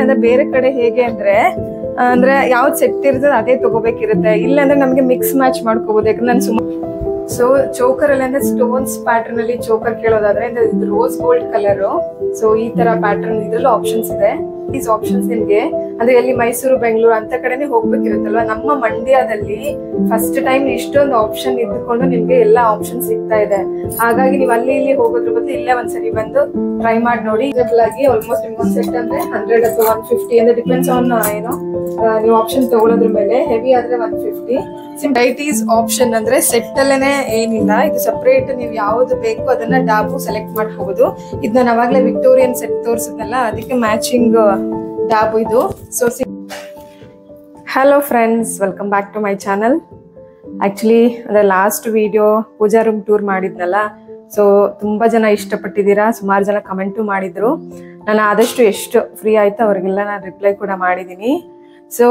ಅಂದ್ರೆ ಬೇರೆ ಕಡೆ ಹೇಗೆ ಅಂದ್ರೆ ಯಾವ್ದು ಸೆಟ್ ಇರ್ತದೆ ಅದೇ ತಗೋಬೇಕಿರುತ್ತೆ. ಇಲ್ಲ ಅಂದ್ರೆ ನಮ್ಗೆ ಮಿಕ್ಸ್ ಮ್ಯಾಚ್ ಮಾಡ್ಕೋಬಹುದು. ಯಾಕಂದ್ರೆ ನಾನು ಸೊ ಚೋಕರ್ ಅಲ್ಲಿ ಅಂದ್ರೆ ಸ್ಟೋನ್ಸ್ ಪ್ಯಾಟರ್ನ್ ಅಲ್ಲಿ ಚೋಕರ್ ಕೇಳೋದಾದ್ರೆ ಇದು ರೋಸ್ ಗೋಲ್ಡ್ ಕಲರ್. ಸೊ ಈ ತರ ಪ್ಯಾಟರ್ನ್ ಇದ್ರಲ್ಲೂ ಆಪ್ಷನ್ಸ್ ಇದೆ. ಈಸ್ ಆಪ್ಷನ್ಸ್ ನಿಮ್ಗೆ ಅಂದ್ರೆ ಎಲ್ಲಿ ಮೈಸೂರು ಬೆಂಗಳೂರು ಅಂತ ಕಡೆನೆ ಹೋಗ್ಬೇಕಿರುತ್ತಲ್ವಾ. ನಮ್ಮ ಮಂಡ್ಯದಲ್ಲಿ ಫಸ್ಟ್ ಟೈಮ್ ಇಷ್ಟೊಂದು ಆಪ್ಷನ್ ಇದ್ಕೊಂಡು ನಿಮ್ಗೆ ಎಲ್ಲಾ ಆಪ್ಷನ್ ಸಿಗ್ತಾ ಇದೆ. ಹಾಗಾಗಿ ನೀವು ಅಲ್ಲಿ ಇಲ್ಲಿ ಹೋಗೋದ್ರ ಬದಲು ಇಲ್ಲೇ ಒಂದ್ಸರಿ ಬಂದು ಟ್ರೈ ಮಾಡಿ ನೋಡಿ. ಆಗಿ ಆಲ್ಮೋಸ್ಟ್ ನಿಮ್ಗೆ ಒಂದ್ ಸೆಟ್ ಅಂದ್ರೆ 100 ಅಥವಾ 150 ಅಂದ್ರೆ ಡಿಪೆಂಡ್ಸ್ ಆನ್ ಏನೋ ನೀವು ಆಪ್ಷನ್ ತಗೊಳ್ಳೋದ್ರ ಮೇಲೆ. ಹೆವಿ ಆದ್ರೆ 150. ವೆರೈಟೀಸ್ ಆಪ್ಷನ್ ಅಂದ್ರೆ ಸೆಟ್ ಅಲ್ಲೇನೆ ಏನಿಲ್ಲ, ಇದು ಸಪರೇಟ್ ನೀವು ಯಾವ್ದು ಬೇಕು ಅದನ್ನ ಡಾಬು ಸೆಲೆಕ್ಟ್ ಮಾಡ್ಕೋಬಹುದು. ಇದನ್ನ ನಾವಾಗ್ಲೇ ವಿಕ್ಟೋರಿಯನ್ ಸೆಟ್ ತೋರಿಸಿದ್ನಲ್ಲ ಅದಕ್ಕೆ ಮ್ಯಾಚಿಂಗ್ ಡಾಬು ಇದು. So hello friends, welcome back to my channel. Actually ಅಂದ್ರೆ last video pooja room tour ಮಾಡಿದ್ನಲ್ಲ, ಸೊ ತುಂಬಾ ಜನ ಇಷ್ಟಪಟ್ಟಿದ್ದೀರಾ, ಸುಮಾರು ಜನ ಕಮೆಂಟು ಮಾಡಿದ್ರು. ನಾನು ಆದಷ್ಟು ಎಷ್ಟು ಫ್ರೀ ಆಯ್ತು ಅವ್ರಿಗೆಲ್ಲ ನಾನು ರಿಪ್ಲೈ ಕೂಡ ಮಾಡಿದ್ದೀನಿ. ಸೊ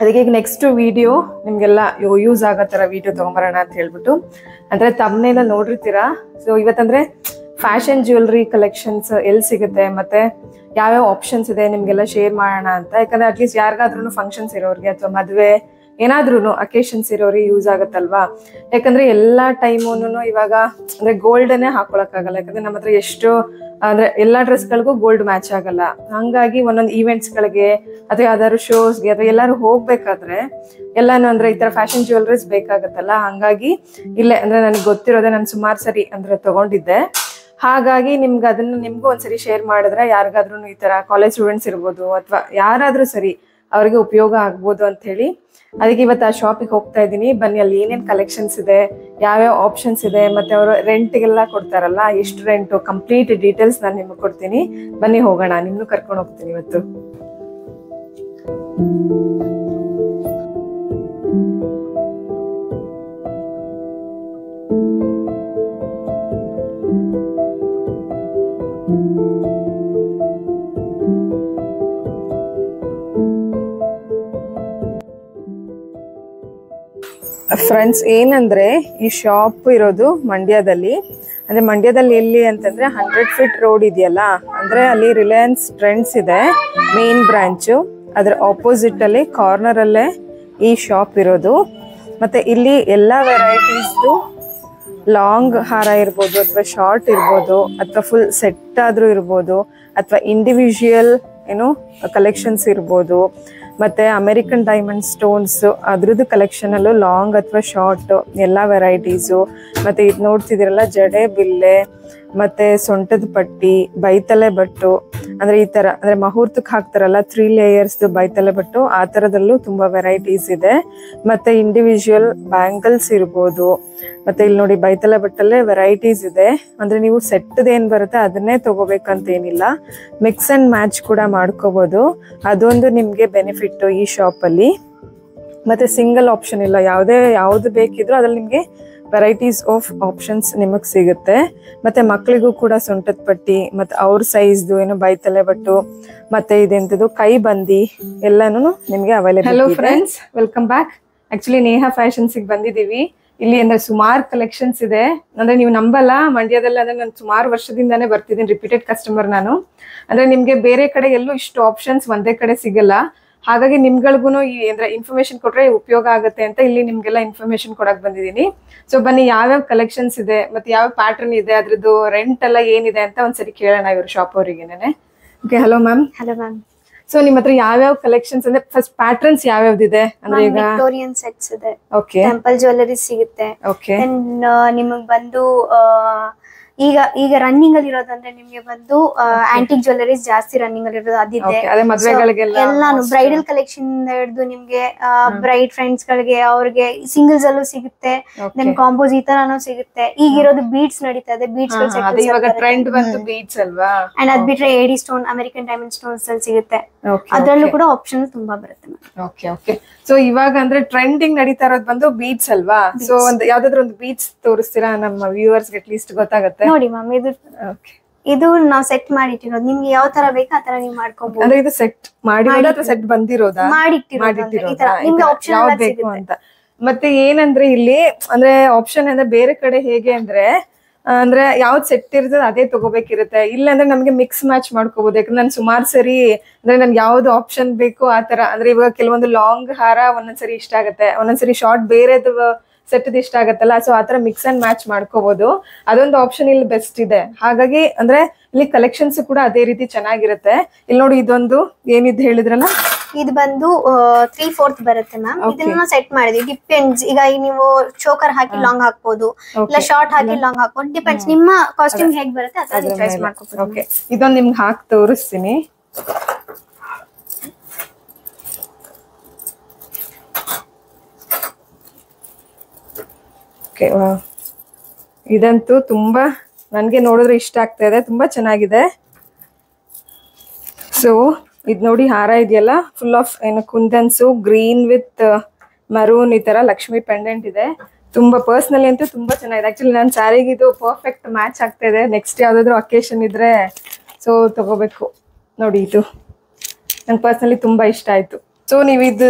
ಅದಕ್ಕೆ ಈಗ ನೆಕ್ಸ್ಟ್ ವಿಡಿಯೋ ನಿಮ್ಗೆಲ್ಲ ಯೂಸ್ ಆಗೋ ಥರ ವಿಡಿಯೋ ತೊಗೊಂಬರೋಣ ಅಂತ ಹೇಳ್ಬಿಟ್ಟು, ಅಂದರೆ ತಮ್ಮನೆಲ್ಲ ನೋಡಿರ್ತೀರಾ. ಸೊ ಇವತ್ತಂದರೆ ಫ್ಯಾಷನ್ ಜ್ಯುವೆಲ್ರಿ ಕಲೆಕ್ಷನ್ಸ್ ಎಲ್ಲಿ ಸಿಗುತ್ತೆ ಮತ್ತು ಯಾವ್ಯಾವ ಆಪ್ಷನ್ಸ್ ಇದೆ ನಿಮಗೆಲ್ಲ ಶೇರ್ ಮಾಡೋಣ ಅಂತ. ಯಾಕಂದರೆ ಅಟ್ಲೀಸ್ಟ್ ಯಾರಿಗಾದ್ರೂ ಫಂಕ್ಷನ್ಸ್ ಇರೋರಿಗೆ ಅಥವಾ ಮದುವೆ ಏನಾದ್ರೂ ಅಕೇಶನ್ಸ್ ಇರೋರಿಗೆ ಯೂಸ್ ಆಗುತ್ತಲ್ವಾ. ಯಾಕಂದರೆ ಎಲ್ಲ ಟೈಮೂನು ಇವಾಗ ಅಂದರೆ ಗೋಲ್ಡನ್ನೇ ಹಾಕೊಳಕ್ಕಾಗಲ್ಲ. ಯಾಕಂದರೆ ನಮ್ಮ ಹತ್ರ ಎಷ್ಟು ಅಂದರೆ ಎಲ್ಲ ಡ್ರೆಸ್ಗಳಿಗೂ ಗೋಲ್ಡ್ ಮ್ಯಾಚ್ ಆಗಲ್ಲ. ಹಾಗಾಗಿ ಒಂದೊಂದು ಈವೆಂಟ್ಸ್ಗಳಿಗೆ ಅಥವಾ ಯಾವ್ದಾದ್ರು ಶೋಸ್ಗೆ ಅಥವಾ ಎಲ್ಲರೂ ಹೋಗ್ಬೇಕಾದ್ರೆ ಎಲ್ಲಾನು ಅಂದರೆ ಈ ಥರ ಫ್ಯಾಷನ್ ಜ್ಯುವೆಲ್ರೀಸ್ ಬೇಕಾಗತ್ತಲ್ಲ. ಹಾಗಾಗಿ ಇಲ್ಲೇ ಅಂದರೆ ನನಗೆ ಗೊತ್ತಿರೋದೆ ನಾನು ಸುಮಾರು ಸರಿ ಅಂದರೆ ತೊಗೊಂಡಿದ್ದೆ. ಹಾಗಾಗಿ ನಿಮ್ಗೂ ಒಂದ್ಸರಿ ಶೇರ್ ಮಾಡಿದ್ರೆ ಯಾರಿಗಾದ್ರೂ ಈ ಥರ ಕಾಲೇಜ್ ಸ್ಟೂಡೆಂಟ್ಸ್ ಇರ್ಬೋದು ಅಥವಾ ಯಾರಾದರೂ ಸರಿ ಅವ್ರಿಗೆ ಉಪಯೋಗ ಆಗ್ಬೋದು ಅಂತ ಹೇಳಿ ಅದಕ್ಕೆ ಇವತ್ತು ಆ ಶಾಪಿಗೆ ಹೋಗ್ತಾ ಇದ್ದೀನಿ. ಬನ್ನಿ ಅಲ್ಲಿ ಏನೇನು ಕಲೆಕ್ಷನ್ಸ್ ಇದೆ, ಯಾವ್ಯಾವ ಆಪ್ಷನ್ಸ್ ಇದೆ, ಮತ್ತೆ ಅವರು ರೆಂಟ್ಗೆಲ್ಲ ಕೊಡ್ತಾರಲ್ಲ ಎಷ್ಟು ರೆಂಟು ಕಂಪ್ಲೀಟ್ ಡೀಟೇಲ್ಸ್ ನಾನು ನಿಮಗೆ ಕೊಡ್ತೀನಿ. ಬನ್ನಿ ಹೋಗೋಣ, ನಿಮ್ಮನ್ನು ಕರ್ಕೊಂಡು ಹೋಗ್ತೀನಿ ಇವತ್ತು. ಫ್ರೆಂಡ್ಸ್, ಏನಂದ್ರೆ ಈ ಶಾಪ್ ಇರೋದು ಮಂಡ್ಯದಲ್ಲಿ. ಅಂದ್ರೆ ಮಂಡ್ಯದಲ್ಲಿ ಎಲ್ಲಿ ಅಂತಂದ್ರೆ 100 ಫೀಟ್ ರೋಡ್ ಇದೆಯಲ್ಲ, ಅಂದ್ರೆ ಅಲ್ಲಿ ರಿಲಯನ್ಸ್ ಟ್ರೆಂಡ್ಸ್ ಇದೆ ಮೇನ್ ಬ್ರಾಂಚು. ಅದ್ರ ಆಪೋಸಿಟ್ ಅಲ್ಲಿ ಕಾರ್ನರ್ ಅಲ್ಲೇ ಈ ಶಾಪ್ ಇರೋದು. ಮತ್ತೆ ಇಲ್ಲಿ ಎಲ್ಲಾ ವೆರೈಟೀಸ್ದು ಲಾಂಗ್ ಹಾರ ಇರ್ಬೋದು ಅಥವಾ ಶಾರ್ಟ್ ಇರ್ಬೋದು ಅಥವಾ ಫುಲ್ ಸೆಟ್ ಆದ್ರೂ ಇರ್ಬೋದು ಅಥವಾ ಇಂಡಿವಿಜುವಲ್ ಕಲೆಕ್ಷನ್ಸ್ ಇರ್ಬೋದು. ಮತ್ತೆ ಅಮೆರಿಕನ್ ಡೈಮಂಡ್ ಸ್ಟೋನ್ಸ್ ಅದ್ರದ್ದು ಕಲೆಕ್ಷನ್ ಅಲ್ಲೂ ಲಾಂಗ್ ಅಥವಾ ಶಾರ್ಟ್ ಎಲ್ಲ ವೆರೈಟೀಸು. ಮತ್ತೆ ಇದು ನೋಡ್ತಿದ್ದೀರಲ್ಲ ಜಡೆ ಬಿಲ್ಲೆ ಮತ್ತೆ ಸೊಂಟದ ಪಟ್ಟಿ, ಬೈತಲೆ ಬಟ್ಟು, ಅಂದ್ರೆ ಈ ತರ ಅಂದ್ರೆ ಮುಹೂರ್ತಕ್ಕೆ ಹಾಕ್ತಾರಲ್ಲ 3 ಲೇಯರ್ಸ್ ಬೈತಲೆ ಬಟ್ಟು, ಆ ತರದಲ್ಲೂ ತುಂಬಾ ವೆರೈಟೀಸ್ ಇದೆ. ಮತ್ತೆ ಇಂಡಿವಿಜುವಲ್ ಬ್ಯಾಂಗಲ್ಸ್ ಇರ್ಬೋದು. ಮತ್ತೆ ಇಲ್ಲಿ ನೋಡಿ ಬೈತಲೆ ಬಟ್ಟಲ್ಲೇ ವೆರೈಟೀಸ್ ಇದೆ. ಅಂದ್ರೆ ನೀವು ಸೆಟ್ ಏನ್ ಬರುತ್ತೆ ಅದನ್ನೇ ತಗೋಬೇಕಂತ ಏನಿಲ್ಲ, ಮಿಕ್ಸ್ ಅಂಡ್ ಮ್ಯಾಚ್ ಕೂಡ ಮಾಡ್ಕೋಬಹುದು. ಅದೊಂದು ನಿಮ್ಗೆ ಬೆನಿಫಿಟ್ ಈ ಶಾಪ್ ಅಲ್ಲಿ. ಮತ್ತೆ ಸಿಂಗಲ್ ಆಪ್ಷನ್ ಇಲ್ಲ, ಯಾವ್ದು ಬೇಕಿದ್ರು ಅದ್ರಲ್ಲಿ ನಿಮ್ಗೆ ವೆರೈಟೀಸ್ ಆಫ್ ಆಪ್ಷನ್ಸ್ ನಿಮಗ್ ಸಿಗುತ್ತೆ. ಮತ್ತೆ ಮಕ್ಕಳಿಗೂ ಕೂಡ ಸೊಂಟದ ಪಟ್ಟಿ ಮತ್ತೆ ಅವ್ರ ಸೈಜ್ದು ಬೈತಲೆ ಬಟ್ಟು ಮತ್ತೆ ಇದೆಂತದ್ದು ಕೈ ಬಂದಿ ಎಲ್ಲಾನು ನಿಮ್ಗೆ available. Hello friends, welcome back. Actually Neha fashions ಬಂದಿದೀವಿ. ಇಲ್ಲಿ ಅಂದ್ರೆ ಸುಮಾರು ಕಲೆಕ್ಷನ್ಸ್ ಇದೆ. ಅಂದ್ರೆ ನೀವು ನಂಬಲ್ಲ, ಮಂಡ್ಯದಲ್ಲಿ ಅಂದ್ರೆ ನಾನು ಸುಮಾರು ವರ್ಷದಿಂದಾನೇ ಬರ್ತಿದ್ದೀನಿ, ರಿಪೀಟೆಡ್ ಕಸ್ಟಮರ್ ನಾನು. ಅಂದ್ರೆ ನಿಮ್ಗೆ ಬೇರೆ ಕಡೆ ಎಲ್ಲೂ ಇಷ್ಟು ಆಪ್ಷನ್ಸ್ ಒಂದೇ ಕಡೆ ಸಿಗಲ್ಲ. ಹಾಗಾಗಿ ನಿಮ್ಗಳಿಗೂ ಅಂದ್ರೆ ಇನ್ಫಾರ್ಮೇಶನ್ ಕೊಟ್ರೆ ಉಪಯೋಗ ಆಗುತ್ತೆ ಅಂತ ಇಲ್ಲಿ ನಿಮ್ಗೆಲ್ಲ ಇನ್ಫಾರ್ಮೇಶನ್ ಕೊಡಕ್ ಬಂದಿದ್ದೀನಿ. ಸೊ ಬನ್ನಿ ಯಾವ್ಯಾವ ಕಲೆಕ್ಷನ್ಸ್ ಇದೆ ಮತ್ತೆ ಯಾವ ಪ್ಯಾಟರ್ನ್ ಇದೆ, ಅದ್ರದ್ದು ರೆಂಟ್ ಎಲ್ಲ ಏನಿದೆ ಅಂತ ಒಂದ್ಸರಿ ಕೇಳೋಣ ಇವ್ರ ಶಾಪ್ ಅವರಿಗೆನೆ. Okay, hello ma'am. Hello ma'am. So ನಿಮ್ಮ ಹತ್ರ ಯಾವ್ಯಾವ ಕಲೆಕ್ಷನ್ಸ್ ಅಂದ್ರೆ ಫಸ್ಟ್ ಪ್ಯಾಟರ್ನ್ಸ್ ಯಾವ್ಯಾವ್ದಿದೆ ಅಂದ್ರೆ ಈಗ ವಿಕ್ಟೋರಿಯನ್ ಸೆಟ್ಸ್ ಇದೆ, ಓಕೆ, ಟೆಂಪಲ್ ಜ್ಯುವೆಲ್ಲರಿ ಸಿಗುತ್ತೆ. ಓಕೆ, ನಿಮಗೆ ಬಂದು ಈಗ ರನ್ನಿಂಗ್ ಅಲ್ಲಿ ಇರೋದಂದ್ರೆ ನಿಮ್ಗೆ ಬಂದು ಆಂಟಿಕ್ ಜ್ಯುವೆಲ್ಲರೀಸ್ ಜಾಸ್ತಿ ರನ್ನಿಂಗ್ ಅಲ್ಲಿ ಇರೋದು ಅದಿದೆ. ಎಲ್ಲಾನು ಬ್ರೈಡಲ್ ಕಲೆಕ್ಷನ್ ಹಿಡಿದು ನಿಮ್ಗೆ ಬ್ರೈಡ್ ಫ್ರೆಂಡ್ಸ್ ಗಳಿಗೆ ಅವ್ರಿಗೆ ಸಿಂಗಲ್ಸ್ ಅಲ್ಲೂ ಸಿಗುತ್ತೆ, ದೆನ್ ಕಾಂಬೋಸ್ ಈ ತರಾನು ಸಿಗುತ್ತೆ. ಈಗ ಇರೋದು ಬೀಡ್ಸ್ ನಡೀತಾ ಇದೆ, ಬೀಡ್ಸ್ ಟ್ರೆಂಡ್ ಬಂತು ಬೀಡ್ಸ್ ಅಲ್ವಾ. ಅಂಡ್ ಅದ್ ಬಿಟ್ರೆ ಏಡಿ ಸ್ಟೋನ್, ಅಮೆರಿಕನ್ ಡೈಮಂಡ್ ಸ್ಟೋನ್ಸ್ ಅಲ್ಲಿ ಸಿಗುತ್ತೆ. ಅದ್ರಲ್ಲೂ ಕೂಡ ಆಪ್ಷನ್ ತುಂಬಾ ಬರುತ್ತೆ. Okay okay. ಸೊ ಇವಾಗ ಅಂದ್ರೆ ಟ್ರೆಂಡಿಂಗ್ ನಡೀತಾ ಇರೋದು ಬಂದು ಬೀಡ್ಸ್ ಅಲ್ವಾ. ಸೊ ಒಂದು ಯಾವ್ದಾದ್ರು ಒಂದು ಬೀಡ್ಸ್ ತೋರಿಸ್ತೀರಾ ನಮ್ಮ ವ್ಯೂವರ್ಸ್ ಗೆ, ಅಟ್ಲೀಸ್ಟ್ ಗೊತ್ತಾಗುತ್ತೆ ನೋಡಿ ಮ್ಯಾಮ್. ಇದು ನಾವು ಸೆಟ್ ಮಾಡಿಟ್ಟಿರೋದು, ನಿಮ್ಗೆ ಯಾವ ತರ ಬೇಕು ಆ ತರ ನೀವು ಮಾಡ್ಕೋಬಹುದು. ಅಂದ್ರೆ ಇದು ಸೆಟ್ ಮಾಡಿರೋದಾ ಅಥವಾ ಸೆಟ್ ಬಂದಿರೋದಾ? ಮಾಡಿಟ್ಟಿರೋದು ನಿಮ್ಗೆ ಆಪ್ಷನ್ ಯಾವ್ದು ಬೇಕು ಅಂತ. ಮತ್ತೆ ಏನಂದ್ರೆ ಇಲ್ಲಿ ಅಂದ್ರೆ ಆಪ್ಷನ್ ಅಂದ್ರೆ ಬೇರೆ ಕಡೆ ಹೇಗೆ ಅಂದ್ರೆ ಅಂದ್ರೆ ಯಾವ್ದು ಸೆಟ್ ಇರ್ತದೆ ಅದೇ ತಗೋಬೇಕಿರುತ್ತೆ. ಇಲ್ಲ ಅಂದ್ರೆ ನಮ್ಗೆ ಮಿಕ್ಸ್ ಮ್ಯಾಚ್ ಮಾಡ್ಕೋಬಹುದು. ಯಾಕಂದ್ರೆ ನಾನು ಸುಮಾರು ಸರಿ ಅಂದ್ರೆ ನನ್ಗೆ ಯಾವ್ದು ಆಪ್ಷನ್ ಬೇಕು ಆ ತರ, ಅಂದ್ರೆ ಇವಾಗ ಕೆಲವೊಂದು ಲಾಂಗ್ ಹಾರ ಒಂದೊಂದ್ಸರಿ ಇಷ್ಟ ಆಗುತ್ತೆ, ಒಂದೊಂದ್ಸರಿ ಶಾರ್ಟ್ ಬೇರೆದು ಸೆಟ್ ಇಷ್ಟ ಆಗತ್ತಲ್ಲ. ಸೊ ಆತರ ಮಿಕ್ಸ್ ಅಂಡ್ ಮ್ಯಾಚ್ ಮಾಡ್ಕೋಬಹುದು. ಅದೊಂದು ಆಪ್ಷನ್ ಇಲ್ಲಿ ಬೆಸ್ಟ್ ಇದೆ. ಹಾಗಾಗಿ ಅಂದ್ರೆ ಇಲ್ಲಿ ಕಲೆಕ್ಷನ್ಸ್ ಕೂಡ ಅದೇ ರೀತಿ ಚೆನ್ನಾಗಿರುತ್ತೆ. ಇಲ್ಲಿ ನೋಡಿ ಇದೊಂದು ಏನಿದ್ ಹೇಳಿದ್ರಲ್ಲ, ಇದು ಬಂದು 3/4 ಬರುತ್ತೆ ಮ್ಯಾಮ್. ಇದನ್ನ ಸೆಟ್ ಮಾಡಿದ್ವಿ. ಡಿಪೆಂಡ್ಸ್, ಈಗ ನೀವು ಚೋಕರ್ ಹಾಕಿ ಲಾಂಗ್ ಹಾಕ್ಬೋದು, ಇಲ್ಲ ಶಾರ್ಟ್ ಹಾಕಿ ಲಾಂಗ್ ಹಾಕ್ಬೋದು. ಡಿಪೆಂಡ್ಸ್ ನಿಮ್ಮ ಕಾಸ್ಟ್ಯೂಮ್ ಹೇಗ್ ಬರುತ್ತೆ ಅದನ್ನ ಚಾಯ್ಸ್ ಮಾಡ್ಕೋಬಹುದು. ಓಕೆ, ಇದೊಂದು ನಿಮ್ಗೆ ಹಾಕಿ ತೋರಿಸ್ತೀನಿ. ಓಕೆ, ಇದಂತೂ ತುಂಬಾ ನನಗೆ ನೋಡಿದ್ರೆ ಇಷ್ಟ ಆಗ್ತಾ ಇದೆ, ತುಂಬಾ ಚೆನ್ನಾಗಿದೆ. ಸೊ ಇದು ನೋಡಿ, ಹಾರ ಇದೆಯಲ್ಲ ಫುಲ್ ಆಫ್ ಏನು ಕುಂದನ್ಸು, ಗ್ರೀನ್ ವಿತ್ ಮರೂನ್, ಈ ತರ ಲಕ್ಷ್ಮಿ ಪೆಂಡೆಂಟ್ ಇದೆ. ತುಂಬಾ ಪರ್ಸ್ನಲಿ ಅಂತೂ ತುಂಬಾ ಚೆನ್ನಾಗಿದೆ. ಆಕ್ಚುಲಿ ನನ್ನ ಸ್ಯಾರಿಗೆ ಇದು ಪರ್ಫೆಕ್ಟ್ ಮ್ಯಾಚ್ ಆಗ್ತಾ ಇದೆ. ನೆಕ್ಸ್ಟ್ ಯಾವ್ದಾದ್ರು ಅಕೇಶನ್ ಇದ್ರೆ ಸೊ ತಗೋಬೇಕು. ನೋಡಿ, ಇದು ನನ್ ಪರ್ಸ್ನಲಿ ತುಂಬಾ ಇಷ್ಟ ಆಯ್ತು. ಸೊ ನೀವು ಇದು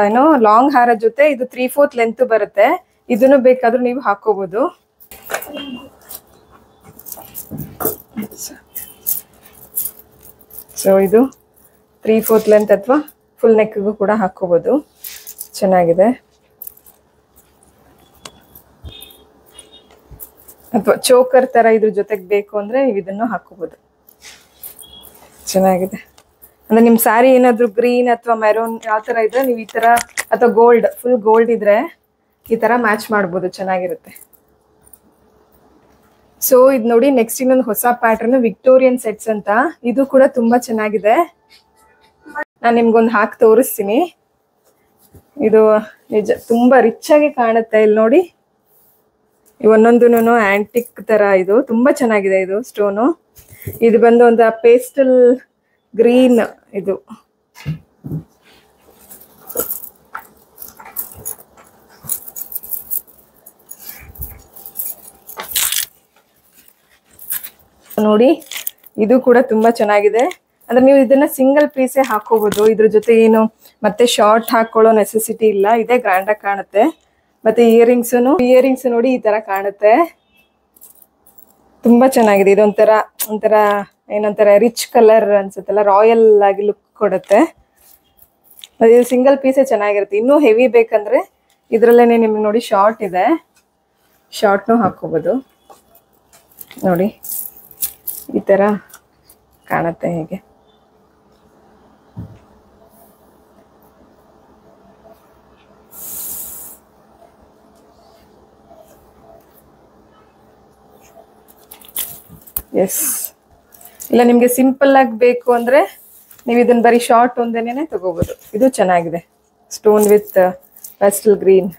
ಏನೋ ಲಾಂಗ್ ಹಾರ ಜೊತೆ ಇದು 3/4 ಲೆಂತ್ ಬರುತ್ತೆ. ಇದನ್ನು ಬೇಕಾದ್ರೂ ನೀವು ಹಾಕೋಬಹುದು. ಸೊ ಇದು 3/4 ಲೆಂತ್ ಅಥವಾ ಫುಲ್ ನೆಕ್ಗೂ ಕೂಡ ಹಾಕೋಬಹುದು. ಚೆನ್ನಾಗಿದೆ. ಅಥವಾ ಚೋಕರ್ ತರ ಇದ್ರ ಜೊತೆಗೆ ಬೇಕು ಅಂದ್ರೆ ನೀವು ಇದನ್ನು ಹಾಕೋಬಹುದು. ಚೆನ್ನಾಗಿದೆ. ಅಂದ್ರೆ ನಿಮ್ ಸ್ಯಾರಿ ಏನಾದ್ರು ಗ್ರೀನ್ ಅಥವಾ ಮೆರೂನ್ ಯಾವ ತರ ಇದ್ರೆ ನೀವು ಈ ತರ, ಅಥವಾ ಗೋಲ್ಡ್, ಫುಲ್ ಗೋಲ್ಡ್ ಇದ್ರೆ ಈ ತರ ಮ್ಯಾಚ್ ಮಾಡ್ಬೋದು, ಚೆನ್ನಾಗಿರುತ್ತೆ. ಸೊ ಇದು ನೋಡಿ, ನೆಕ್ಸ್ಟ್ ಇನ್ನೊಂದು ಹೊಸ ಪ್ಯಾಟರ್ನ್ ವಿಕ್ಟೋರಿಯನ್ ಸೆಟ್ಸ್ ಅಂತ. ಇದು ಕೂಡ ತುಂಬಾ ಚೆನ್ನಾಗಿದೆ. ನಾನು ನಿಮ್ಗೊಂದು ಹಾಕಿ ತೋರಿಸ್ತೀನಿ. ಇದು ನಿಜ ತುಂಬಾ ರಿಚ್ ಆಗಿ ಕಾಣುತ್ತೆ. ಇಲ್ಲಿ ನೋಡಿ, ಒಂದೊಂದು ಆಂಟಿಕ್ ತರ, ಇದು ತುಂಬಾ ಚೆನ್ನಾಗಿದೆ. ಇದು ಸ್ಟೋನು, ಇದು ಬಂದು ಒಂದು ಪೇಸ್ಟಲ್ ಗ್ರೀನ್. ಇದು ನೋಡಿ, ಇದು ಕೂಡ ತುಂಬಾ ಚೆನ್ನಾಗಿದೆ. ಅಂದ್ರೆ ನೀವು ಇದನ್ನ ಸಿಂಗಲ್ ಪೀಸೇ ಹಾಕೋಬಹುದು. ಇದ್ರ ಜೊತೆ ಏನು ಮತ್ತೆ ಶಾರ್ಟ್ ಹಾಕೊಳ್ಳೋ ನೆಸೆಸಿಟಿ ಇಲ್ಲ. ಇದೇ ಗ್ರ್ಯಾಂಡ್ ಆಗಿ ಕಾಣುತ್ತೆ. ಮತ್ತೆ ಇಯರಿಂಗ್ಸ್ ನೋಡಿ ಈ ತರ ಕಾಣುತ್ತೆ. ತುಂಬಾ ಚೆನ್ನಾಗಿದೆ. ಇದೊಂಥರ ಏನಂತಾರೆ, ರಿಚ್ ಕಲರ್ ಅನ್ಸುತ್ತಲ್ಲ, ರಾಯಲ್ ಆಗಿ ಲುಕ್ ಕೊಡುತ್ತೆ. ಇದು ಸಿಂಗಲ್ ಪೀಸೇ ಚೆನ್ನಾಗಿರುತ್ತೆ. ಇನ್ನೂ ಹೆವಿ ಬೇಕಂದ್ರೆ ಇದ್ರಲ್ಲೇನೆ ನಿಮ್ಗೆ ನೋಡಿ ಶಾರ್ಟ್ ಇದೆ, ಶಾರ್ಟ್ನು ಹಾಕೋಬಹುದು. ನೋಡಿ ಈ ತರ ಕಾಣುತ್ತೆ ಹೇಗೆ. ಎಸ್, ಇಲ್ಲ ನಿಮ್ಗೆ ಸಿಂಪಲ್ ಆಗಿ ಬೇಕು ಅಂದ್ರೆ ನೀವು ಇದನ್ನ ಬರೀ ಶಾರ್ಟ್ ಒಂದೇನೆ ತಗೋಬಹುದು. ಇದು ಚೆನ್ನಾಗಿದೆ, stone with pastel green.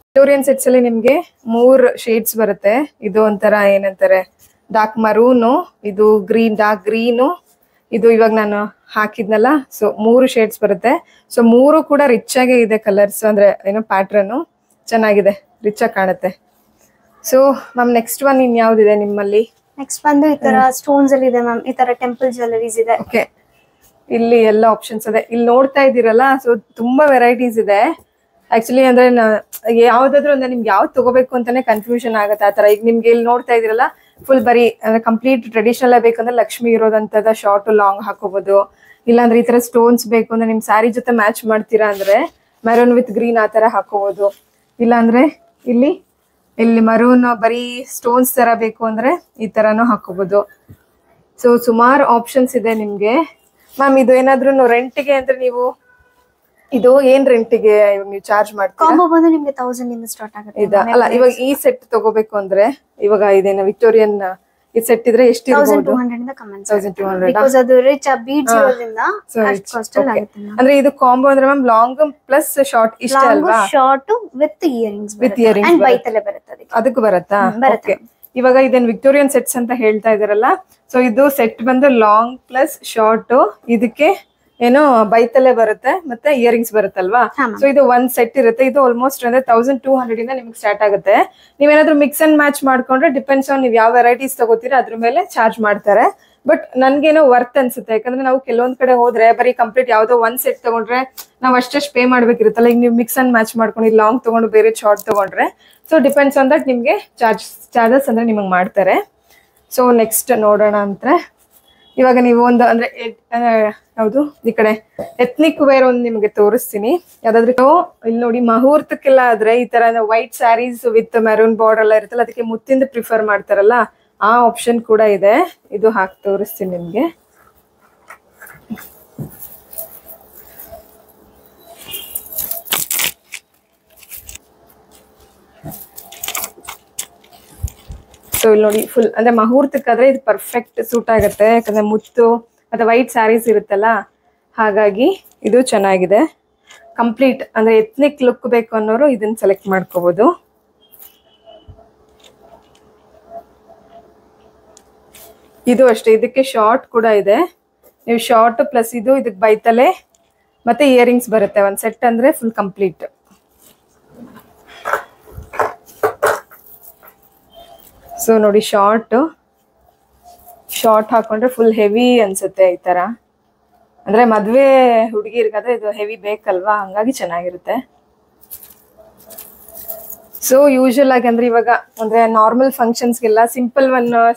Victorian sets ಅಲ್ಲಿ ನಿಮ್ಗೆ 3 ಶೇಡ್ಸ್ ಬರುತ್ತೆ. ಇದು ಒಂಥರ ಏನಂತಾರೆ, ಡಾರ್ಕ್ ಮರೂನು, ಇದು ಗ್ರೀನ್, ಡಾರ್ಕ್ ಗ್ರೀನು, ಇದು ಇವಾಗ ನಾನು ಹಾಕಿದ್ನಲ್ಲ. ಸೊ 3 ಶೇಡ್ಸ್ ಬರುತ್ತೆ. ಸೊ 3 ಕೂಡ ರಿಚ್ ಆಗೇ ಇದೆ ಕಲರ್ಸ್, ಅಂದ್ರೆ ಏನೋ ಪ್ಯಾಟ್ರನ್ ಚೆನ್ನಾಗಿದೆ, ರಿಚ್ ಆಗಿ ಕಾಣುತ್ತೆ. ಸೊ ಮ್ಯಾಮ್ ನೆಕ್ಸ್ಟ್ ಒನ್ ಇನ್ ಯಾವ್ದಿದೆ ನಿಮ್ಮಲ್ಲಿ? ನೆಕ್ಸ್ಟ್ ಬಂದು ಈ ತರ ಸ್ಟೋನ್ಸ್ ಅಲ್ಲಿ ಇದೆ ಮ್ಯಾಮ್. ಈ ತರ ಟೆಂಪಲ್ ಜ್ಯುವೆಲರೀಸ್ ಇದೆ. ಓಕೆ, ಇಲ್ಲಿ ಎಲ್ಲ ಆಪ್ಷನ್ಸ್ ಇದೆ. ಇಲ್ಲಿ ನೋಡ್ತಾ ಇದ್ದೀರಲ್ಲ, ಸೊ ತುಂಬಾ ವೆರೈಟೀಸ್ ಇದೆ. ಆಕ್ಚುಲಿ ಅಂದ್ರೆ ಯಾವ್ದಾದ್ರು ಅಂದ್ರೆ ನಿಮ್ಗೆ ಯಾವ್ದು ತಗೋಬೇಕು ಅಂತಾನೆ ಕನ್ಫ್ಯೂಷನ್ ಆಗುತ್ತೆ ಆ ತರ. ಈಗ ನಿಮ್ಗೆ ಇಲ್ಲಿ ನೋಡ್ತಾ ಇದೀರಲ್ಲ, ಫುಲ್ ಬರೀ ಅಂದ್ರೆ ಕಂಪ್ಲೀಟ್ ಟ್ರೆಡಿಷನಲ್ ಬೇಕಂದ್ರೆ ಲಕ್ಷ್ಮಿ ಇರೋದಂತದ ಶಾರ್ಟ್ ಲಾಂಗ್ ಹಾಕೋಬಹುದು. ಇಲ್ಲಾಂದ್ರೆ ಈ ತರ ಸ್ಟೋನ್ಸ್ ಬೇಕು ಅಂದ್ರೆ ನಿಮ್ ಸ್ಯಾರಿ ಜೊತೆ ಮ್ಯಾಚ್ ಮಾಡ್ತೀರಾ ಅಂದ್ರೆ ಮೆರೂನ್ ವಿತ್ ಗ್ರೀನ್ ಆ ತರ ಹಾಕೋಬಹುದು. ಇಲ್ಲಾಂದ್ರೆ ಇಲ್ಲಿ ಮರೂನ್ ಬರೀ ಸ್ಟೋನ್ಸ್ ತರ ಬೇಕು ಅಂದ್ರೆ ಈ ತರಾನು ಹಾಕೋಬಹುದು. ಸೊ ಸುಮಾರು ಆಪ್ಷನ್ಸ್ ಇದೆ ನಿಮ್ಗೆ. ಮ್ಯಾಮ್ ಇದು ಏನಾದ್ರೂ ರೆಂಟ್ಗೆ ಅಂದ್ರೆ ನೀವು ಇದು ಏನ್ ರೆಂಟಿಗೆ ಇವಾಗ ನೀವು ಚಾರ್ಜ್ ಮಾಡ್ತೀರಾ? ಕಾಂಬೋ ಬಂದು ನಿಮಗೆ 1000 ಇಂದ ಸ್ಟಾರ್ಟ್ ಆಗುತ್ತೆ. ಅಲ್ಲ, ಇವಾಗ ಈ ಸೆಟ್ ತಗೋಬೇಕು ಅಂದ್ರೆ ಇವಾಗ ಇದೇನ ವಿಕ್ಟೋರಿಯನ್ ಈ ಸೆಟ್ ಇದ್ರೆ ಎಷ್ಟು ಇರಬಹುದು? 1200 ಇಂದ ಕಮೆಂಟ್ 1200 ಬಿಕಾಸ್ ಅದು ರಿಚ್ ಬೀಡ್ಸ್ ಇರೋದ್ರಿಂದ ಅಷ್ಟು ಕಾಸ್ಟ್ ಆಗುತ್ತೆ. ಅಂದ್ರೆ ಇದು ಕಾಂಬೋ ಅಂದ್ರೆ ಮ್ಯಾಮ್ ಲಾಂಗ್ ಪ್ಲಸ್ ಶಾರ್ಟ್ ಇಷ್ಟ ಅಲ್ವಾ? ಶಾರ್ಟ್ ವಿತ್ ಇಯರಿಂಗ್ಸ್ ಅಂಡ್ ಬೈತಲೆ ಬರುತ್ತೆ. ಅದಕ್ಕೂ ಬರುತ್ತಾ? ಓಕೆ, ಇವಾಗ ಇದನ್ ವಿಕ್ಟೋರಿಯನ್ ಸೆಟ್ಸ್ ಅಂತ ಹೇಳ್ತಾ ಇದಾರಲ್ಲ. ಸೊ ಇದು ಸೆಟ್ ಬಂದು ಲಾಂಗ್ ಪ್ಲಸ್ ಶಾರ್ಟ್, ಇದಕ್ಕೆ ಏನೋ ಬೈತಲೆ ಬರುತ್ತೆ ಮತ್ತೆ ಇಯರಿಂಗ್ಸ್ ಬರುತ್ತಲ್ವಾ. ಸೊ ಇದು ಒಂದ್ ಸೆಟ್ ಇರುತ್ತೆ. ಇದು ಆಲ್ಮೋಸ್ಟ್ ಅಂದ್ರೆ 1200 ಇಂದ ನಿಮ್ಗೆ ಸ್ಟಾರ್ಟ್ ಆಗುತ್ತೆ. ನೀವೇನಾದ್ರೂ ಮಿಕ್ಸ್ ಅಂಡ್ ಮ್ಯಾಚ್ ಮಾಡ್ಕೊಂಡ್ರೆ ಡಿಪೆಂಡ್ಸ್ ಆನ್ ನೀವು ಯಾವ ವೆರೈಟೀಸ್ ತಗೋತೀರಾ ಅದ್ರ ಮೇಲೆ ಚಾರ್ಜ್ ಮಾಡ್ತಾರೆ. ಬಟ್ ನನ್ಗೇನೋ ವರ್ತ್ ಅನ್ಸುತ್ತೆ. ಯಾಕಂದ್ರೆ ನಾವು ಕೆಲವೊಂದ್ ಕಡೆ ಹೋದ್ರೆ ಬರೀ ಕಂಪ್ಲೀಟ್ ಯಾವ್ದೋ ಒಂದ್ ಸೆಟ್ ತಗೊಂಡ್ರೆ ನಾವ್ ಅಷ್ಟೆಷ್ಟು ಪೇ ಮಾಡ್ಬೇಕಿರುತ್ತಲ್ಲ. ಈಗ ನೀವು ಮಿಕ್ಸ್ ಅಂಡ್ ಮ್ಯಾಚ್ ಮಾಡ್ಕೊಂಡು ಲಾಂಗ್ ತಗೊಂಡು ಬೇರೆ ಶಾರ್ಟ್ ತಗೊಂಡ್ರೆ ಸೊ ಡಿಪೆಂಡ್ಸ್ ಆನ್ ದಟ್ ನಿಮ್ಗೆ ಚಾರ್ಜಸ್ ಅಂದ್ರೆ ನಿಮಗೆ ಮಾಡ್ತಾರೆ. ಸೊ ನೆಕ್ಸ್ಟ್ ನೋಡೋಣ ಅಂದ್ರೆ ಇವಾಗ ನೀವು ಒಂದು ಅಂದ್ರೆ ಯಾವುದು ಈ ಕಡೆ ಎತ್ನಿಕ್ ವೇರ್ ಒಂದು ನಿಮ್ಗೆ ತೋರಿಸ್ತೀನಿ. ಯಾವ್ದಾದ್ರು ಇಲ್ಲಿ ನೋಡಿ ಮುಹೂರ್ತಕ್ಕೆಲ್ಲ ಆದ್ರೆ ಈ ತರ white sarees with maroon border ಎಲ್ಲ ಇರುತ್ತಲ್ಲ, ಅದಕ್ಕೆ ಮುತ್ತಿಂದ ಪ್ರಿಫರ್ ಮಾಡ್ತಾರಲ್ಲ ಆ ಆಪ್ಷನ್ ಕೂಡ ಇದೆ. ಇದು ಹಾಕಿ ತೋರಿಸ್ತೀನಿ ನಿಮ್ಗೆ. ಸೊ ಇಲ್ಲಿ ನೋಡಿ ಫುಲ್ ಅಂದ್ರೆ ಮುಹೂರ್ತಕ್ಕಾದ್ರೆ ಇದು ಪರ್ಫೆಕ್ಟ್ ಸೂಟ್ ಆಗುತ್ತೆ. ಯಾಕಂದ್ರೆ ಮುತ್ತು ಮತ್ತೆ ವೈಟ್ ಸ್ಯಾರೀಸ್ ಇರುತ್ತಲ್ಲ, ಹಾಗಾಗಿ ಇದು ಚೆನ್ನಾಗಿದೆ. ಕಂಪ್ಲೀಟ್ ಅಂದ್ರೆ ಎತ್ನಿಕ್ ಲುಕ್ ಬೇಕು ಅನ್ನೋರು ಇದನ್ನ ಸೆಲೆಕ್ಟ್ ಮಾಡ್ಕೋಬಹುದು. ಇದು ಅಷ್ಟೇ, ಇದಕ್ಕೆ ಶಾರ್ಟ್ ಕೂಡ ಇದೆ. ನೀವು ಶಾರ್ಟ್ ಪ್ಲಸ್ ಇದಕ್ಕೆ ಬೈತಲೆ ಮತ್ತೆ ಇಯರಿಂಗ್ಸ್ ಬರುತ್ತೆ. ಒಂದ್ ಸೆಟ್ ಅಂದ್ರೆ ಫುಲ್ ಕಂಪ್ಲೀಟ್. ಸೊ ನೋಡಿ ಶಾರ್ಟ್ ಹಾಕೊಂಡ್ರೆ ಫುಲ್ ಹೆವಿ ಅನ್ಸುತ್ತೆ ಈ ತರ. ಅಂದ್ರೆ ಮದ್ವೆ ಹುಡುಗಿರ್ಗಾದ್ರೆ ಇದು ಹೆವಿ ಬೇಕಲ್ವಾ, ಹಂಗಾಗಿ ಚೆನ್ನಾಗಿರುತ್ತೆ. ಸೊ ಯೂಶುವಲ್ ಆಗಿ ಅಂದ್ರೆ ಇವಾಗ ಅಂದ್ರೆ ನಾರ್ಮಲ್ ಫಂಕ್ಷನ್ಸ್ಗೆಲ್ಲ ಸಿಂಪಲ್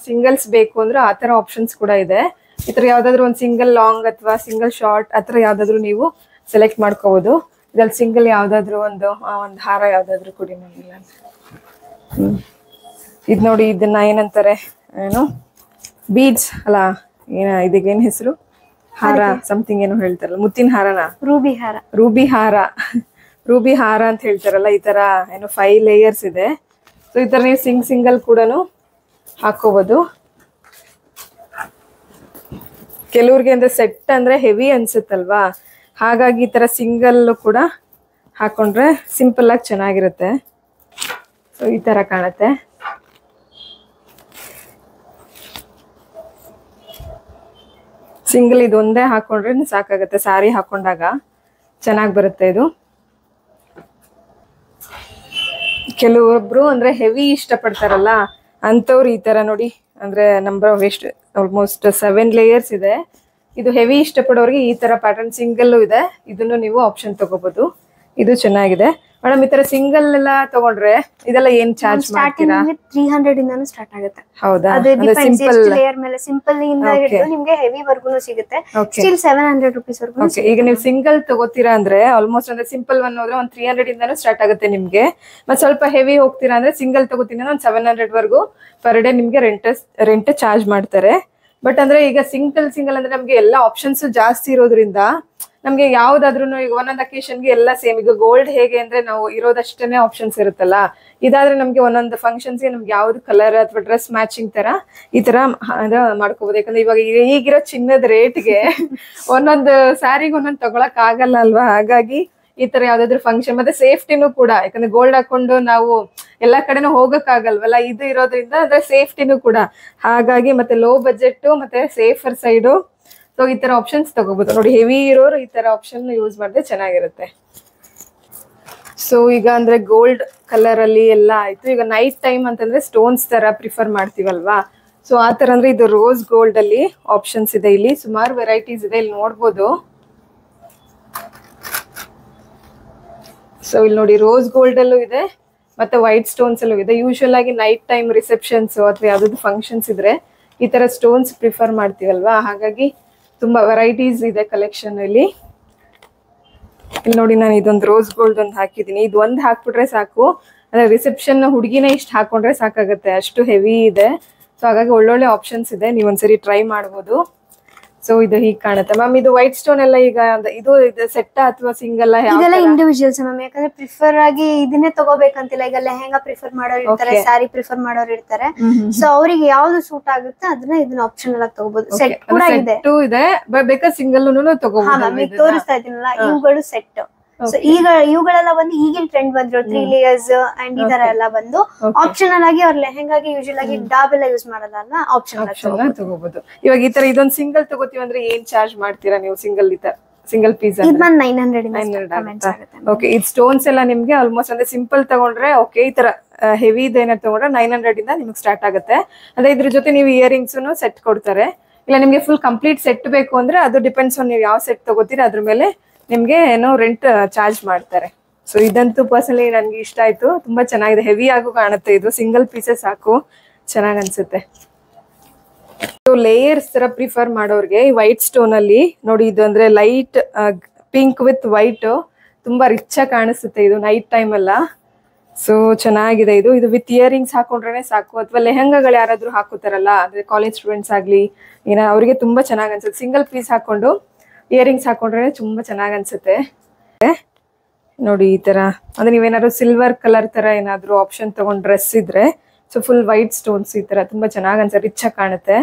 ಸಿಂಗಲ್ಸ್ ಬೇಕು ಅಂದ್ರೆ ಆ ತರ ಆಪ್ಷನ್ಸ್ ಕೂಡ ಇದೆ. ಈ ತರ ಯಾವ್ದಾದ್ರು ಒಂದು ಸಿಂಗಲ್ ಲಾಂಗ್ ಅಥವಾ ಸಿಂಗಲ್ ಶಾರ್ಟ್ ಆತರ ಯಾವ್ದಾದ್ರು ನೀವು ಸೆಲೆಕ್ಟ್ ಮಾಡ್ಕೋಬಹುದು. ಇದ್ರಲ್ಲಿ ಸಿಂಗಲ್ ಯಾವ್ದಾದ್ರು ಒಂದು ಹಾರ ಯಾವ್ದಾದ್ರು ಕೊಡಿ ನೋಡಿಲ್ಲ. ಇದು ನೋಡಿ, ಇದನ್ನ ಏನಂತಾರೆ ಏನು ಬೀಡ್ಸ್ ಅಲ್ಲ, ಇದಕ್ಕೇನ್ ಹೆಸರು, ಹಾರ ಸಮಥಿಂಗ್ ಏನೋ ಹೇಳ್ತಾರಲ್ಲ, ಮುತ್ತಿನ ಹಾರನ, ರೂಬಿ ಹಾರ ಅಂತ ಹೇಳ್ತಾರಲ್ಲ. ಈ ತರ ಏನು 5 ಲೇಯರ್ಸ್ ಇದೆ. ಸೊ ಈ ತರ ನೀವು ಸಿಂಗಲ್ ಕೂಡ ಹಾಕೋಬಹುದು. ಕೆಲವ್ರಿಗೆ ಅಂದ್ರೆ ಸೆಟ್ ಅಂದ್ರೆ ಹೆವಿ ಅನ್ಸುತ್ತಲ್ವಾ, ಹಾಗಾಗಿ ಈ ತರ ಸಿಂಗಲ್ ಕೂಡ ಹಾಕೊಂಡ್ರೆ ಸಿಂಪಲ್ ಆಗಿ ಚೆನ್ನಾಗಿರುತ್ತೆ. ಸೊ ಈ ತರ ಕಾಣುತ್ತೆ. ಸಿಂಗಲ್ ಇದೊಂದೇ ಹಾಕೊಂಡ್ರೆ ಸಾಕಾಗುತ್ತೆ. ಸಾರಿ ಹಾಕೊಂಡಾಗ ಚೆನ್ನಾಗಿ ಬರುತ್ತೆ ಇದು. ಕೆಲವೊಬ್ರು ಅಂದ್ರೆ ಹೆವಿ ಇಷ್ಟಪಡ್ತಾರಲ್ಲ ಅಂತವ್ರು ಈ ತರ ನೋಡಿ, ಅಂದ್ರೆ ನಂಬರ್ ಎಷ್ಟು ಆಲ್ಮೋಸ್ಟ್ 7 ಲೇಯರ್ಸ್ ಇದೆ. ಇದು ಹೆವಿ ಇಷ್ಟಪಡೋರಿಗೆ ಈ ತರ ಪ್ಯಾಟರ್ನ್ ಸಿಂಗಲ್ ಇದೆ. ಇದನ್ನು ನೀವು ಆಪ್ಷನ್ ತಗೋಬಹುದು. ಇದು ಚೆನ್ನಾಗಿದೆ ಮೇಡಮ್. ಈ ತರ ಸಿಂಗಲ್ ಎಲ್ಲ ತಗೊಂಡ್ರೆ ಇದೆಲ್ಲ ಏನ್ ಚಾರ್ಜ್ ಮಾಡ್ತೀರಾ? 300 ಇಂದಾನು ಸ್ಟಾರ್ಟ್ ಆಗುತ್ತೆ. ಹೌದಾ? ಸಿಂಪಲ್ ಲೇಯರ್ ಮೇಲೆ ಸಿಂಪಲ್ ಇಂದ ಹಿಡಿದು ನಿಮಗೆ ಹೆವಿ ವರ್ಗುನು ಸಿಗುತ್ತೆ. ಸ್ಟಿಲ್ 700 ರೂಪೀಸ್ ವರ್ಗು. ಈಗ ನೀವು ಸಿಂಗಲ್ ತಗೋತೀರಾ ಅಂದ್ರೆ ಆಲ್ಮೋಸ್ಟ್ ಅಂದ್ರೆ ಸಿಂಪಲ್ ಒನ್ ಹೋದ್ರೆ ಒಂದು 300 ಇಂದಾನು ಸ್ಟಾರ್ಟ್ ಆಗುತ್ತೆ ನಿಮ್ಗೆ. ಮತ್ತೆ ಸ್ವಲ್ಪ ಹೆವಿ ಹೋಗ್ತೀರಾ ಅಂದ್ರೆ ಸಿಂಗಲ್ ತಗೋತೀನಿ ಒಂದು 700 ವರ್ಗು ಪರ್ ಡೇ ನಿಮ್ಗೆ ರೆಂಟ್ ಚಾರ್ಜ್ ಮಾಡ್ತಾರೆ. ಬಟ್ ಅಂದ್ರೆ ಈಗ ಸಿಂಗಲ್ ಅಂದ್ರೆ ನಮ್ಗೆ ಎಲ್ಲ ಆಪ್ಷನ್ಸ್ ಜಾಸ್ತಿ ಇರೋದ್ರಿಂದ ನಮ್ಗೆ ಯಾವ್ದಾದ್ರು ಈಗ ಒಂದೊಂದು ಅಕೇಶನ್ಗೆ ಎಲ್ಲ ಸೇಮ್. ಈಗ ಗೋಲ್ಡ್ ಹೇಗೆ ಅಂದ್ರೆ ನಾವು ಇರೋದಷ್ಟೇನೆ ಆಪ್ಷನ್ಸ್ ಇರುತ್ತಲ್ಲ, ಇದಾದ್ರೆ ನಮ್ಗೆ ಒಂದೊಂದು ಫಂಕ್ಷನ್ಸ್ಗೆ ನಮ್ಗೆ ಯಾವ್ದು ಕಲರ್ ಅಥವಾ ಡ್ರೆಸ್ ಮ್ಯಾಚಿಂಗ್ ತರ ಈ ತರ ಮಾಡ್ಕೋಬಹುದು. ಯಾಕಂದ್ರೆ ಇವಾಗ ಈಗಿರೋ ಚಿನ್ನದ ರೇಟ್ಗೆ ಒಂದೊಂದು ಸ್ಯಾರಿಗೆ ಒಂದೊಂದು ತಗೊಳಕ್ ಆಗಲ್ಲ ಅಲ್ವಾ, ಹಾಗಾಗಿ ಈ ತರ ಯಾವ್ದಾದ್ರು ಫಂಕ್ಷನ್ ಮತ್ತೆ ಸೇಫ್ಟಿನೂ ಕೂಡ. ಯಾಕಂದ್ರೆ ಗೋಲ್ಡ್ ಹಾಕೊಂಡು ನಾವು ಎಲ್ಲಾ ಕಡೆನೂ ಹೋಗಕ್ ಆಗಲ್ವಲ್ಲ, ಇದು ಇರೋದ್ರಿಂದ ಅಂದ್ರೆ ಸೇಫ್ಟಿನೂ ಕೂಡ. ಹಾಗಾಗಿ ಮತ್ತೆ ಲೋ ಬಜೆಟ್ ಮತ್ತೆ ಸೇಫರ್ ಸೈಡು. ಸೊ ಈ ತರ ಆಪ್ಷನ್ಸ್ ತಗೋಬಹುದು ನೋಡಿ. ಹೆವಿ ಇರೋರು ಈ ತರ ಆಪ್ಷನ್ ಯೂಸ್ ಮಾಡಿದ್ರೆ ಚೆನ್ನಾಗಿರುತ್ತೆ. ಸೊ ಈಗ ಅಂದ್ರೆ ಗೋಲ್ಡ್ ಕಲರ್ ಅಲ್ಲಿ ಎಲ್ಲ ಆಯ್ತು. ಈಗ ನೈಟ್ ಟೈಮ್ ಅಂತಂದ್ರೆ ಸ್ಟೋನ್ಸ್ ತರ ಪ್ರಿಫರ್ ಮಾಡ್ತೀವಲ್ವಾ, ಸೊ ಆ ತರ ಅಂದ್ರೆ ಇದು ರೋಸ್ ಗೋಲ್ಡ್ ಅಲ್ಲಿ ಆಪ್ಷನ್ಸ್ ಇದೆ. ಇಲ್ಲಿ ಸುಮಾರು ವೆರೈಟೀಸ್ ಇದೆ, ಇಲ್ಲಿ ನೋಡ್ಬೋದು. ಸೊ ಇಲ್ಲಿ ನೋಡಿ ರೋಸ್ ಗೋಲ್ಡ್ ಅಲ್ಲೂ ಇದೆ ಮತ್ತೆ ವೈಟ್ ಸ್ಟೋನ್ಸ್ ಅಲ್ಲೂ ಇದೆ. ಯೂಶುವಲ್ ಆಗಿ ನೈಟ್ ಟೈಮ್ ರಿಸೆಪ್ಷನ್ಸ್ ಅಥವಾ ಯಾವ್ದಾದ್ರು ಫಂಕ್ಷನ್ಸ್ ಇದ್ರೆ ಈ ತರ ಸ್ಟೋನ್ಸ್ ಪ್ರಿಫರ್ ಮಾಡ್ತೀವಲ್ವಾ, ಹಾಗಾಗಿ ತುಂಬಾ ವೆರೈಟೀಸ್ ಇದೆ ಕಲೆಕ್ಷನ್ ಅಲ್ಲಿ. ಇಲ್ಲಿ ನೋಡಿ ನಾನು ಇದೊಂದು ರೋಸ್ ಗೋಲ್ಡ್ ಒಂದು ಹಾಕಿದೀನಿ. ಇದು ಒಂದು ಹಾಕ್ಬಿಟ್ರೆ ಸಾಕು, ಅಂದ್ರೆ ರಿಸೆಪ್ಷನ್ ಹುಡುಗಿನೇ ಇಷ್ಟು ಹಾಕೊಂಡ್ರೆ ಸಾಕಾಗುತ್ತೆ, ಅಷ್ಟು ಹೆವಿ ಇದೆ. ಸೊ ಹಾಗಾಗಿ ಒಳ್ಳೊಳ್ಳೆ ಆಪ್ಷನ್ಸ್ ಇದೆ, ನೀವು ಒಂದ್ಸರಿ ಟ್ರೈ ಮಾಡ್ಬೋದು. ಸೊ ಇದು ಹೀಗೆ ಕಾಣುತ್ತೆ ಮ್ಯಾಮ್. ಇದು ವೈಟ್ ಸ್ಟೋನ್ ಎಲ್ಲ ಈಗ ಇದು ಸೆಟ್ ಅಥವಾ ಸಿಂಗಲ್? ಇದೆಲ್ಲ ಇಂಡಿವಿಜುವಲ್ಸ್ ಮ್ಯಾಮ್. ಯಾಕಂದ್ರೆ ಪ್ರಿಫರ್ ಆಗಿ ಇದನ್ನೇ ತಗೋಬೇಕಂತಿಲ್ಲ. ಈಗ ಲೆಹಂಗಾ ಪ್ರಿಫರ್ ಮಾಡೋರು ಇರ್ತಾರೆ, ಸ್ಯಾರಿ ಪ್ರಿಫರ್ ಮಾಡೋರು ಇರ್ತಾರೆ. ಸೊ ಅವ್ರಿಗೆ ಯಾವ್ದು ಸೂಟ್ ಆಗುತ್ತೆ ಅದನ್ನ ಇದನ್ನ ಆಪ್ಷನಲ್ ಆಗಿ ತಗೋಬಹುದು. ಸೆಟ್ ಕೂಡ ಇದೆ, ಬೇಕಾದ್ರೆ ಸಿಂಗಲ್ ತಗೋಬಹುದು. ತೋರಿಸ್ತಾ ಇದೀನಲ್ಲ, ಇವುಗಳು ಸೆಟ್. ಸೊ ಈಗ ಇವುಗಳೆಲ್ಲ ಬಂದು ಈಗಿನ ಟ್ರೆಂಡ್ ಬಂದ್ರು 3 ಲೇಯರ್ಸ್ ಅಂಡ್ ಈ ತರ ಎಲ್ಲ ಬಂದು ಆಪ್ಷನಲ್ ಆಗಿ ಅವ್ರ ಲೆಹಂಗಾಗಿ ಯೂಶುವಲ್ ಆಗಿ ಡಾಬ್ ಎಲ್ಲ ಯೂಸ್ ಮಾಡಲ್ಲ, ಆಪ್ಷನಲ್ ತಗೋಬಹುದು. ಇವಾಗ ಈ ತರ ಇದೊಂದು ಸಿಂಗಲ್ ತಗೋತೀವಿ ಅಂದ್ರೆ ಏನ್ ಚಾರ್ಜ್ ಮಾಡ್ತೀರಾ ನೀವು? ಸಿಂಗಲ್ ಪೀಸ್ ಇದು 900 ಓಕೆ. ಇದು ಸ್ಟೋನ್ಸ್ ಎಲ್ಲ ನಿಮ್ಗೆ ಆಲ್ಮೋಸ್ಟ್ ಅಂದ್ರೆ ಸಿಂಪಲ್ ತಗೊಂಡ್ರೆ ಓಕೆ. ಈ ತರ ಹೆವಿ ಏನಾದ್ರು ತಗೊಂಡ್ರೆ 900 ಇಂದ ನಿಮ್ಗೆ ಸ್ಟಾರ್ಟ್ ಆಗುತ್ತೆ. ಅದೇ ಇದ್ರ ಜೊತೆ ನೀವು ಇಯರಿಂಗ್ಸ್ ಸೆಟ್ ಕೊಡ್ತಾರೆ. ಇಲ್ಲ ನಿಮ್ಗೆ ಫುಲ್ ಕಂಪ್ಲೀಟ್ ಸೆಟ್ ಬೇಕು ಅಂದ್ರೆ ಅದು ಡಿಪೆಂಡ್ಸ್ ಆನ್ ನೀವು ಯಾವ ಸೆಟ್ ತಗೋತೀರಾ ಅದ್ರ ಮೇಲೆ ನಿಮ್ಗೆ ಏನೋ ರೆಂಟ್ ಚಾರ್ಜ್ ಮಾಡ್ತಾರೆ. ಸೊ ಇದಂತೂ ಪರ್ಸನಲಿ ನನ್ಗೆ ಇಷ್ಟ ಆಯ್ತು, ತುಂಬಾ ಚೆನ್ನಾಗಿದೆ, ಹೆವಿ ಆಗು ಕಾಣುತ್ತೆ. ಇದು ಸಿಂಗಲ್ ಪೀಸಸ್ ಸಾಕು, ಚೆನ್ನಾಗ್ ಅನ್ಸುತ್ತೆ. ಲೇಯರ್ಸ್ ತರ ಪ್ರಿಫರ್ ಮಾಡೋರ್ಗೆ ಈ ವೈಟ್ ಸ್ಟೋನ್ ಅಲ್ಲಿ ನೋಡಿ, ಇದು ಅಂದ್ರೆ ಲೈಟ್ ಪಿಂಕ್ ವಿತ್ ವೈಟ್, ತುಂಬಾ ರಿಚ್ ಆಗಿ ಕಾಣಿಸುತ್ತೆ ಇದು ನೈಟ್ ಟೈಮ್ ಎಲ್ಲ. ಸೊ ಚೆನ್ನಾಗಿದೆ ಇದು. ಇದು ವಿತ್ ಇಯರಿಂಗ್ಸ್ ಹಾಕೊಂಡ್ರೆ ಸಾಕು, ಅಥವಾ ಲೆಹಂಗಾಗಳು ಯಾರಾದ್ರೂ ಹಾಕೋತಾರಲ್ಲ, ಅಂದ್ರೆ ಕಾಲೇಜ್ ಸ್ಟೂಡೆಂಟ್ಸ್ ಆಗ್ಲಿ ಅವ್ರಿಗೆ ತುಂಬಾ ಚೆನ್ನಾಗ್ ಅನ್ಸುತ್ತೆ. ಸಿಂಗಲ್ ಪೀಸ್ ಹಾಕೊಂಡು ಇಯರಿಂಗ್ಸ್ ಹಾಕೊಂಡ್ರೆ ತುಂಬಾ ಚೆನ್ನಾಗ್ ಅನ್ಸುತ್ತೆ. ನೋಡಿ ಈ ತರ, ಅಂದ್ರೆ ನೀವೇನಾದ್ರು ಸಿಲ್ವರ್ ಕಲರ್ ತರ ಏನಾದ್ರು ಆಪ್ಷನ್ ತಗೊಂಡ್ ಡ್ರೆಸ್ ಇದ್ರೆ, ಸೊ ಫುಲ್ ವೈಟ್ ಸ್ಟೋನ್ಸ್ ಈ ತರ ತುಂಬಾ ಚೆನ್ನಾಗ್ ಅನ್ಸುತ್ತೆ, ರಿಚ್ ಆಗಿ ಕಾಣುತ್ತೆ.